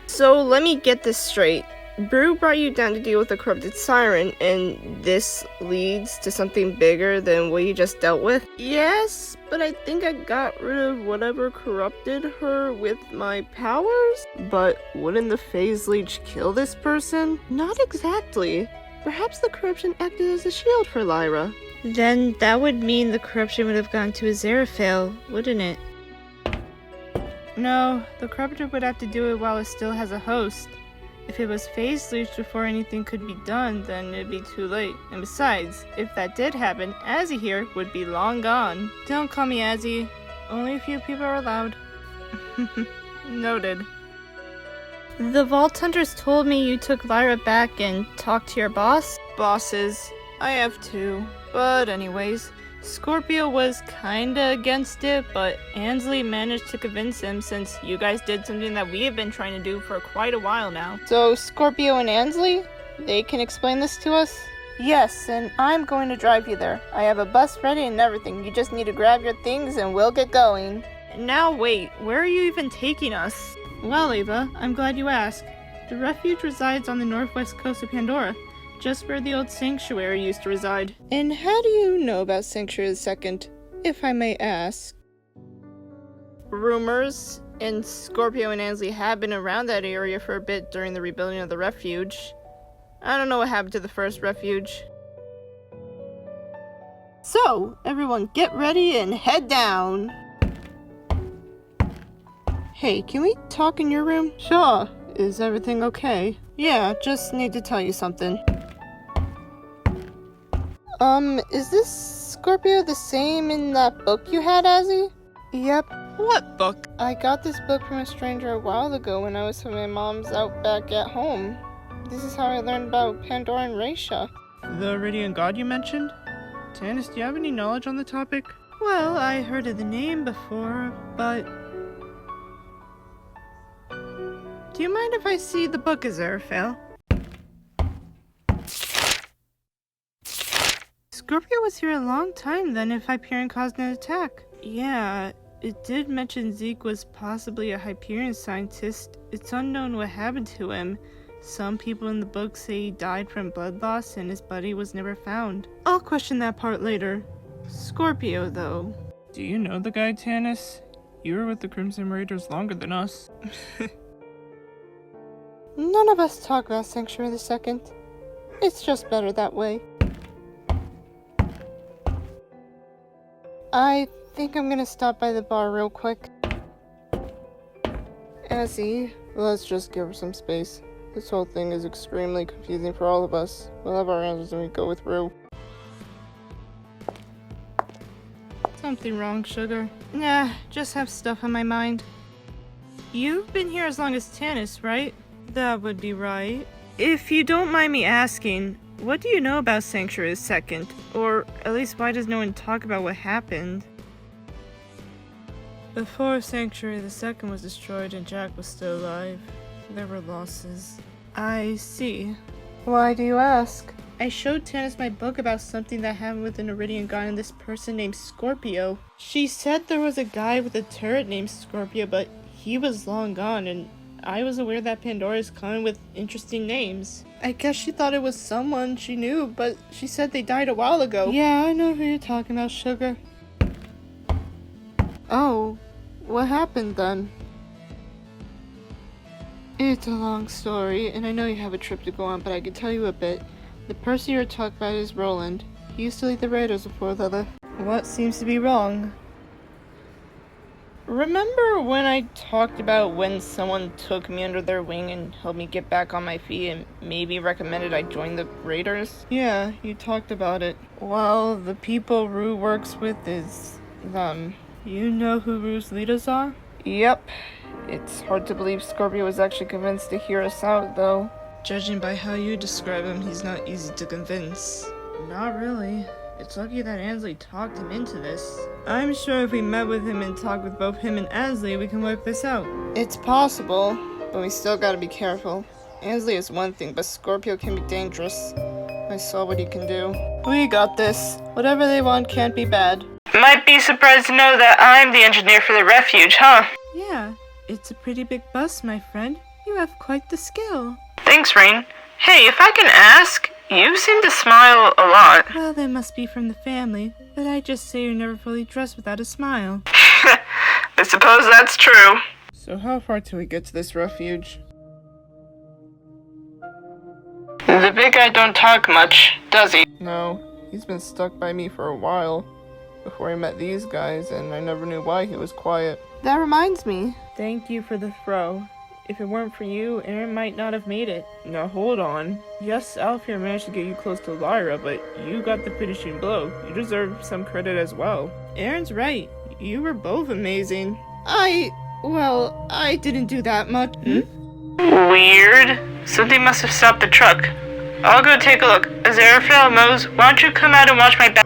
So let me get this straight. Brew brought you down to deal with a corrupted siren, and this leads to something bigger than what you just dealt with? Yes, but I think I got rid of whatever corrupted her with my powers? But wouldn't the phase leech kill this person? Not exactly. Perhaps the corruption acted as a shield for Lyra. Then that would mean the corruption would have gone to Aziraphale, wouldn't it? No, the corruptor would have to do it while it still has a host. If it was phase leached before anything could be done, then it'd be too late. And besides, if that did happen, Azzy here would be long gone. Don't call me Azzy. Only a few people are allowed. Noted. The Vault Hunters told me you took Lyra back and talked to your boss? Bosses. I have two. But anyways, Scorpio was kinda against it, but Ansley managed to convince him since you guys did something that we have been trying to do for quite a while now. So Scorpio and Ansley? They can explain this to us? Yes, and I'm going to drive you there. I have a bus ready and everything. You just need to grab your things and we'll get going. Now wait, where are you even taking us? Well, Ava, I'm glad you asked. The refuge resides on the northwest coast of Pandora, just where the old sanctuary used to reside. And how do you know about Sanctuary II, if I may ask? Rumors, and Scorpio and Ansley have been around that area for a bit during the rebuilding of the refuge. I don't know what happened to the first refuge. So, everyone get ready and head down! Hey, can we talk in your room? Sure. Is everything okay? Yeah, just need to tell you something. Is this Scorpio the same in that book you had, Azzy? Yep. What book? I got this book from a stranger a while ago when I was with my mom's out back at home. This is how I learned about Pandora and Raisha. The Radiant God you mentioned? Tannis, do you have any knowledge on the topic? Well, I heard of the name before, but... Do you mind if I see the book, Aziraphale? Scorpio was here a long time then if Hyperion caused an attack. Yeah, it did mention Zeke was possibly a Hyperion scientist. It's unknown what happened to him. Some people in the book say he died from blood loss and his body was never found. I'll question that part later. Scorpio, though. Do you know the guy, Tannis? You were with the Crimson Raiders longer than us. None of us talk about Sanctuary II. It's just better that way. I think I'm gonna stop by the bar real quick. Azzy, let's just give her some space. This whole thing is extremely confusing for all of us. We'll have our answers when we go with Rue. Something wrong, Sugar? Nah, just have stuff on my mind. You've been here as long as Tannis, right? That would be right. If you don't mind me asking, what do you know about Sanctuary II? Or at least why does no one talk about what happened? Before Sanctuary II was destroyed and Jack was still alive, there were losses. I see. Why do you ask? I showed Tannis my book about something that happened with an Iridian god and this person named Scorpio. She said there was a guy with a turret named Scorpio, but he was long gone, and I was aware that Pandora is coming with interesting names. I guess she thought it was someone she knew, but she said they died a while ago. Yeah, I know who you're talking about, Sugar. Oh, what happened then? It's a long story, and I know you have a trip to go on, but I can tell you a bit. The person you're talking about is Roland. He used to lead the Raiders before the other. What seems to be wrong? Remember when I talked about when someone took me under their wing and helped me get back on my feet and maybe recommended I join the Raiders? Yeah, you talked about it. Well, the people Rue works with is them. You know who Rue's leaders are? Yep. It's hard to believe Scorpio was actually convinced to hear us out, though. Judging by how you describe him, he's not easy to convince. Not really. It's lucky that Ansley talked him into this. I'm sure if we met with him and talked with both him and Ansley, we can work this out. It's possible, but we still gotta be careful. Ansley is one thing, but Scorpio can be dangerous. I saw what he can do. We got this. Whatever they want can't be bad. Might be surprised to know that I'm the engineer for the refuge, huh? Yeah, It's a pretty big bust, my friend. You have quite the skill. Thanks, Rain. Hey, if I can ask, you seem to smile a lot. Well, they must be from the family, but I just say you're never fully dressed without a smile. I suppose that's true. So how far till we get to this refuge? The big guy don't talk much, does he? No, he's been stuck by me for a while. Before I met these guys, and I never knew why he was quiet. That reminds me. Thank you for the throw. If it weren't for you, Aaron might not have made it. Now hold on. Yes, Alfie managed to get you close to Lyra, but you got the finishing blow. You deserve some credit as well. Aaron's right. You were both amazing. Well, I didn't do that much. Weird. Something must have stopped the truck. I'll go take a look. As Airflow mows, why don't you come out and watch my back?